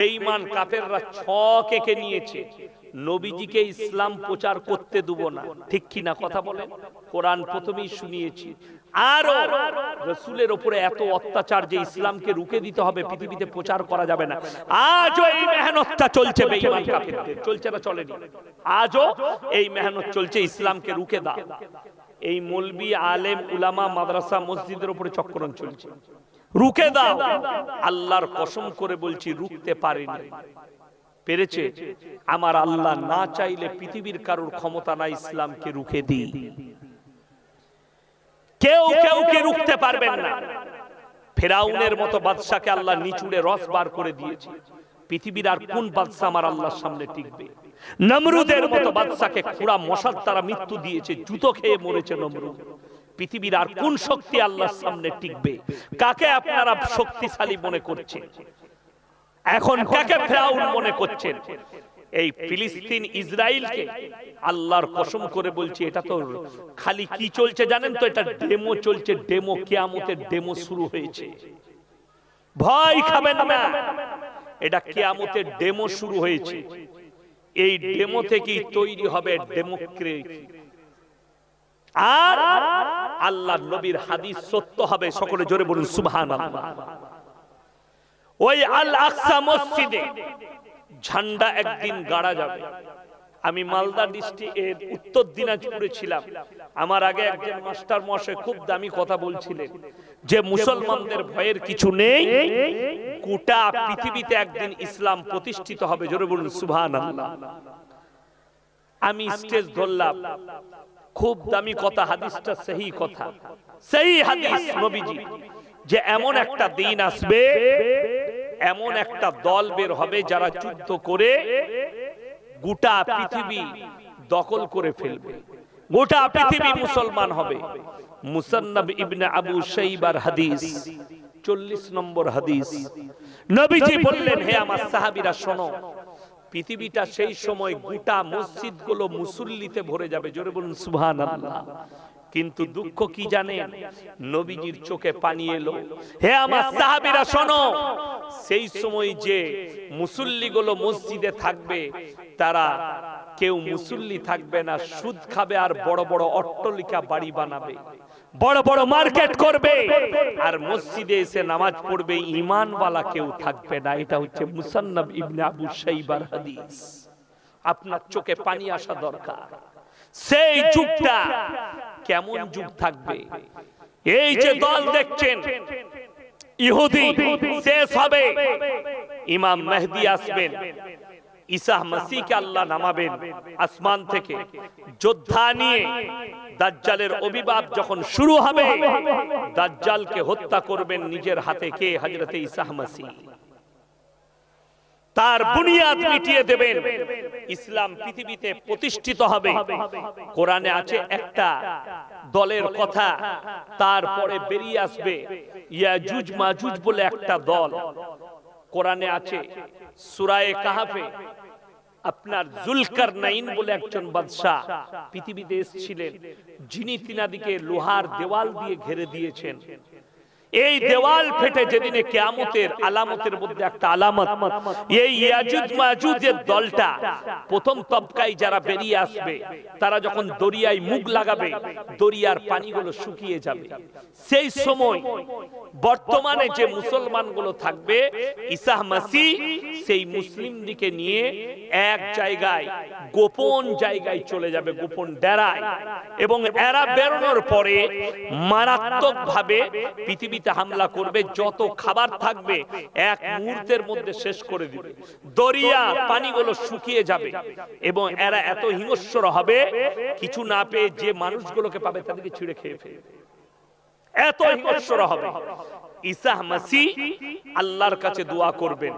বেঈমান কাফেররা ছকে কে নিয়েছে নবীজিকে ইসলাম প্রচার করতে দেব না, ঠিক কি না কথা বলেন? কোরআন প্রথমেই শুনিয়েছি। আর রাসূলের উপরে এত অত্যাচার যে ইসলামকে রুখে দিতে হবে, পৃথিবীতে প্রচার করা যাবে না। আজও এই মেহনতটা চলছে বেঈমান কাফেরদের, চলছে না চলেনি? আজও এই মেহনত চলছে, ইসলামকে রুখে দাও। এই মৌলবি আলেম উলামা মাদ্রাসা মসজিদের উপরে চক্করণ চলছে, রুখে দাও। আল্লাহর কসম করে বলছি রুখতে পারেনি। পেরেছে? আমার আল্লাহ না চাইলে পৃথিবীর কারোর ক্ষমতা নাই ইসলামকে রুখে দিই। কেউ কে রুখতে পারবেন না। ফেরাউনের মতো বাদশাকে আল্লাহ নিচুড়ে রস বার করে দিয়েছে। পৃথিবীর আর কোন বাদশা আমার আল্লাহর সামনে টিকবে? নমরুদের মতো বাদশাকে খুঁড়া মশার দ্বারা মৃত্যু দিয়েছে, জুতো খেয়ে মরেছে নমরুদ। পৃথিবীর আর কোন শক্তি আল্লাহর সামনে টিকবে? কাকে আপনারা শক্তিশালী মনে করছেন? এখন কাকে ফেরাউন মনে করছেন? এই ফিলিস্তিন ইসরায়েলকে আল্লাহর কসম করে বলছি, এটা তো খালি কি চলছে জানেন তো? এটা ডেমো চলছে, ডেমো। কিয়ামতের ডেমো শুরু হয়েছে, ভয় খাবেন না। এটা কিয়ামতের ডেমো শুরু হয়েছে। এই ডেমো থেকেই তৈরি হবে ডেমোক্রেসি। আর আল্লাহর নবীর হাদিস সত্য হবে। সকলে জোরে বলুন সুবহানাল্লাহ। ওই আল আকসা মসজিদে ঝান্ডা একদিন গাড়া যাবে। আমি মালদা ডিস্ট্রিক্টের উত্তর দিনাজপুরে ছিলাম। আমার আগে একজন মাস্টার মশাই খুব দামি কথা বলছিলেন যে মুসলমানদের ভয়ের কিছু নেই, গোটা পৃথিবীতে একদিন ইসলাম প্রতিষ্ঠিত হবে। জোরে বলুন সুবহানাল্লাহ। আমি স্টেজ ধরলাম, খুব দামি কথা, হাদিসটা সহি কথা, সহি হাদিস নবীজি, যে এমন একটা দিন আসবে, এমন একটা দল বের হবে যারা যুদ্ধ করে গোটা পৃথিবী দখল করে ফেলবে, গোটা পৃথিবী মুসলমান হবে। মুসান্নাব ইবনে আবু শাইবার হাদিস, 40 নম্বর হাদিস। নবীজি বললেন, হে আমার সাহাবীরা শোনো, পৃথিবীটা সেই সময় গোটা মসজিদগুলো মুসল্লিতে ভরে যাবে। জোরে বলুন সুবহানাল্লাহ। কিন্তু দুঃখ কি জানেন? নবীজির চোখে পানি এলো। হে আমার সাহাবীরা শোনো, সেই সময় যে মুসল্লিগুলো মসজিদে থাকবে, তারা কেউ মুসল্লি থাকবে না, সুদ খাবে আর বড় বড় অট্টালিকা বাড়ি বানাবে, বড় বড় মার্কেট করবে, আর মসজিদে এসে নামাজ পড়বে ঈমানওয়ালা কেউ থাকবে না। এটা হচ্ছে মুসান্নাব ইবনে আবু শাইবার হাদিস। আপনার চোখে পানি আসা দরকার। সেই যুগটা কেমন যুগ থাকবে? এই যে দল দেখছেন, ইহুদি শেষ হবে, ইমাম মেহদি আসবেন, ঈসা মসিহকে আল্লাহ নামাবেন আসমান থেকে যোদ্ধা নিয়ে। দাজ্জালের অভিবাব যখন শুরু হবে, দাজ্জালকে হত্যা করবেন নিজের হাতে কে? হযরত ঈসা মসিহ। তার বুনিয়াদ মিটিয়ে দেবেন, ইসলাম পৃথিবীতে প্রতিষ্ঠিত হবে। কোরআনে আছে একটা দলের কথা, তারপরে বেরিয়ে আসবে ইয়াজুজ মাজুজ বলে একটা দল। কোরআনে আছে সূরা কাহফে, আপনার জুলকারনাইন বলে একজন বাদশা পৃথিবীতে এসেছিলেন, যিনি তিনাদিকে লোহার দেওয়াল দিয়ে ঘিরে দিয়েছেন। এই দেওয়াল ফেটে যেদিনে কিয়ামতের আলামতের মধ্যে একটা আলামত, এই ইয়াজুজ মাজুজের দলটা প্রথম তবকায় যারা বেরিয়ে আসবে, তারা যখন দরিয়ায় মুখ লাগাবে, দরিয়ার পানিগুলো শুকিয়ে যাবে। সেই সময় বর্তমানে যে মুসলমানগুলো থাকবে, ঈসা মসিহ সেই মুসলিমদিকে নিয়ে এক জায়গায়, গোপন জায়গায় চলে যাবে, গোপন ডেরায়, এবং এরা বেরোনোর পরে মারাত্মকভাবে পৃথিবী হামলা করবে। যত খাবার থাকবে এক মুহূর্তের মধ্যে শেষ করে দিবে, দরিয়া পানিগুলো শুকিয়ে যাবে, এবং এরা এত হিংস্র হবে, কিছু না পেয়ে যে মানুষগুলোকে পাবে তাদেরকে ছিঁড়ে খেয়ে ফেলবে, এত হিংস্র হবে। ঈসা মসিহ আল্লাহর কাছে দোয়া করবেন,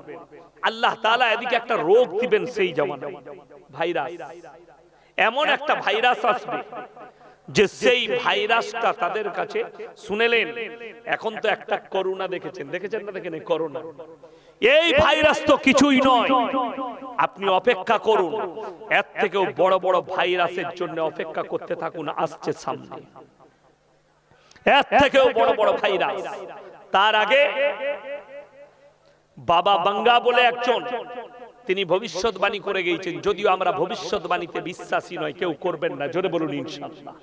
আল্লাহ তাআলা এদিকে একটা রোগ দিবেন সেই জামানায়, ভাইরাস। এমন একটা ভাইরাস আসবে যে সেই ভাইরাসটা তাদের কাছে, শুনেলেন এখন তো একটা করোনা দেখেছেন না? দেখেন করোনা, এই ভাইরাস তো কিছুই নয়। আপনি অপেক্ষা করুন, এর থেকেও বড় বড় ভাইরাসের জন্য অপেক্ষা করতে থাকুন, আসছে সামনে এর থেকেও বড় বড় ভাইরাস। তার আগে বাবা বাঙ্গা বলে একজন, তিনি ভবিষ্যৎবাণী করে গিয়েছেন, যদিও আমরা ভবিষ্যৎবাণীতে বিশ্বাসী নয়, কেউ করবেন না, জোরে বলুন ইনশাআল্লাহ।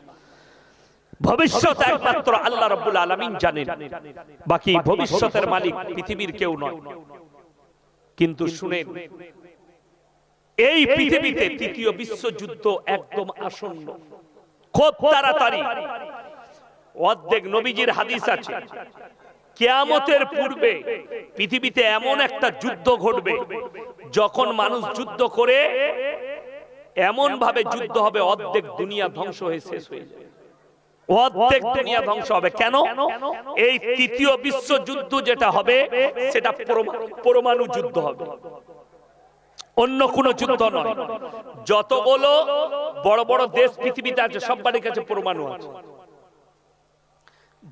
ভবিষ্যৎ একমাত্র আল্লাহ রাব্বুল আলামিন জানেন, বাকি ভবিষ্যতের মালিক পৃথিবীর কেউ নয়। কিন্তু শুনেন, এই পৃথিবীতে তৃতীয় বিশ্বযুদ্ধ একদম আসন্ন, খুব তাড়াতাড়ি। অর্ধেক নবীজির হাদিস আছে, কিয়ামতের পূর্বে পৃথিবীতে এমন একটা যুদ্ধ ঘটবে, যখন মানুষ যুদ্ধ করে এমন ভাবে যুদ্ধ হবে, অর্ধেক দুনিয়া ধ্বংস হয়ে শেষ হয়ে যাবে, অর্ধেক দুনিয়া ধ্বংস হবে। কেন? এই তৃতীয় বিশ্বযুদ্ধ যেটা হবে সেটা পরমাণু যুদ্ধ হবে, অন্য কোন যুদ্ধ নয়। যতগুলো বড় বড় দেশ পৃথিবীতে আছে সববারই কাছে পরমাণু আছে।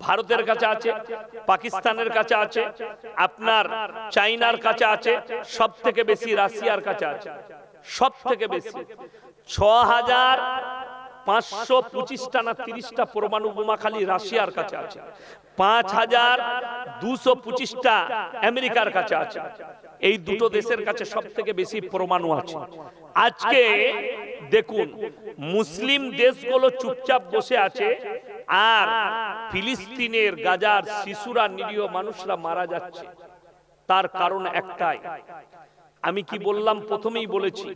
ভারতের কাছে আছে, পাকিস্তানের কাছে আছে, আপনার চাইনার কাছে আছে, সব থেকে বেশি রাশিয়ার কাছে আছে, সব থেকে বেশি 6525টা না 30টা পরমাণু বোমা খালি রাশিয়ার কাছে আছে, 5225টা আমেরিকার কাছে আছে। এই দুটো দেশের কাছে সব থেকে বেশি পরমাণু আছে। আজকে দেখুন, মুসলিম দেশগুলো চুপচাপ বসে আছে, আর ফিলিস্তিনের গাজার শিশুরা, নিরীহ মানুষরা মারা যাচ্ছে। তার কারণ একটাই, আমি কি বললাম? প্রথমেই বলেছি,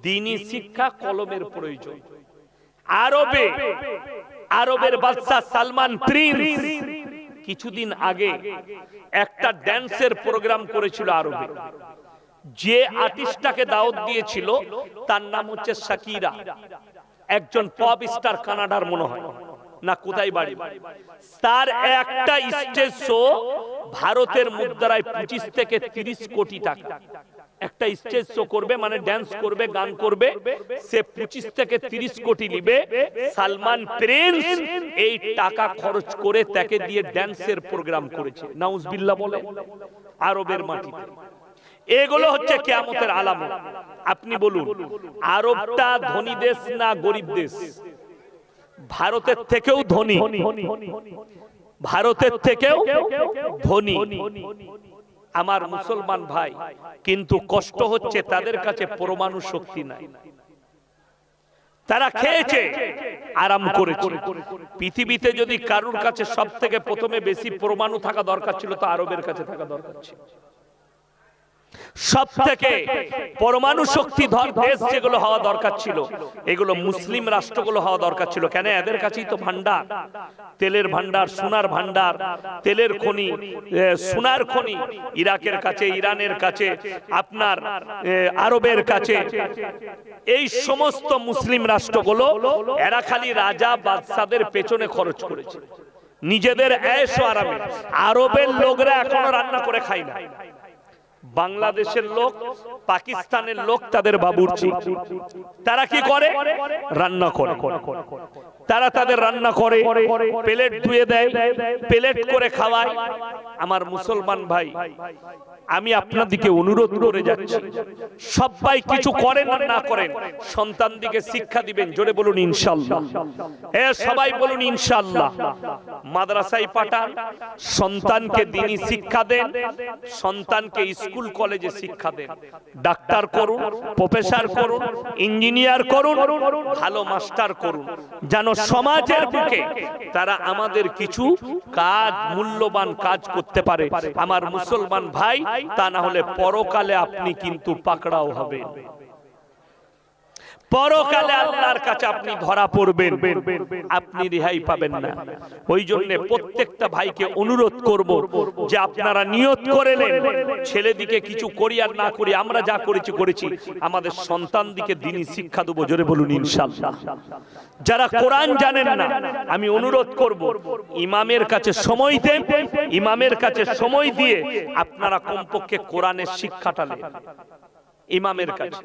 দ্বীনি শিক্ষা, কলমের প্রয়োজন। আরবের বাদশা সালমান প্রিন্স কিছুদিন আগে একটা ড্যান্সের প্রোগ্রাম করেছিল আরবে। যে আর্টিস্টটাকে দাওয়াত দিয়েছিল তার নাম হচ্ছে শাকিরা, একজন পপ স্টার, কানাডার মনে হয় না কোথায় বাড়ি। তার একটা স্টেজ শো ভারতের মুদ্রায় 25 থেকে 30 কোটি টাকা। একটা স্টেজ শো করবে, মানে ড্যান্স করবে, গান করবে, সে 25 থেকে 30 কোটি নিবে। সালমান প্রিন্স এই টাকা খরচ করে তাকে দিয়ে ড্যান্সের প্রোগ্রাম করেছে। নাউজুবিল্লাহ বলে, আরবের মাটিতে। এগুলো হচ্ছে কিয়ামতের আলামত। আপনি বলুন, আরবটা ধনী দেশ না গরিব দেশ? ভারতের থেকেও ধনী, ভারতের থেকেও ধনী আমার মুসলমান ভাই, কিন্তু কষ্ট হচ্ছে তাদের কাছে পরমাণু শক্তি নাই। তারা খেয়েছে, আরাম করেছে। পৃথিবীতে যদি কারুর কাছে সব থেকে প্রথমে বেশি পরমাণু থাকা দরকার ছিল, তো আরবের কাছে থাকা দরকার ছিল। সব থেকে পরমাণু শক্তিধর দেশ যেগুলো হওয়া দরকার ছিল, এগুলো মুসলিম রাষ্ট্রগুলো হওয়া দরকার ছিল। কেন? এদের কাছেই তো ভান্ডার, তেলের ভান্ডার, সোনার ভান্ডার, তেলের খনি, সোনার খনি ইরাকের কাছে, ইরানের কাছে, আপনার আরবের কাছে। এই সমস্ত মুসলিম রাষ্ট্রগুলো এরা খালি রাজা বাদশাদের পেছনে খরচ করেছে, নিজেদের ऐश ও আরামে। আরবের লোকরা এখনো রান্না করে খায় না। বাংলাদেশের লোক, পাকিস্তানের লোক তাদের বাবুর্চি, তারা কি করে? রান্না করে। তারা তাদের রান্না করে, প্লেট ধুয়ে দেয়, প্লেট করে খাওয়ায়। আমার মুসলমান ভাই, আমি আপনাদেরকে অনুরোধ করে যাচ্ছি, সবাই কিছু করেন আর না করেন, সন্তানদিকে শিক্ষা দিবেন। জোরে বলুন ইনশাআল্লাহ। সবাই বলুন ইনশাআল্লাহ। মাদ্রাসায় পাঠান, সন্তানকে দ্বীনি শিক্ষা দেন, সন্তানকে স্কুল কলেজে শিক্ষা দেন। ডাক্তার করুন, প্রফেসর করুন, ইঞ্জিনিয়ার করুন, ভালো মাস্টার করুন, যেন সমাজের বুকে তারা আমাদের কিছু কাজ, মূল্যবান কাজ করতে পারে। আমার মুসলমান ভাই, তা না হলে পরকালে আপনি কিন্তু পাকড়াও হবেন। পরকালে আল্লাহর কাছে আপনি ধরা পড়বেন, আপনি রেহাই পাবেন না। ওই জন্য প্রত্যেকটা ভাইকে অনুরোধ করব যে আপনারা নিয়ত করে নেন, ছেলেদিকে কিছু করি আর না করি, আমরা যা করেছি, আমাদের সন্তানদিকে দ্বীনি শিক্ষা দেব। জোরে বলুন ইনশাআল্লাহ। যারা কোরআন জানেন না, আমি অনুরোধ করব ইমামের কাছে সময় দেন, ইমামের কাছে সময় দিয়ে আপনারা কমপক্ষে কোরআনের শিক্ষাটা নেন ইমামের কাছে।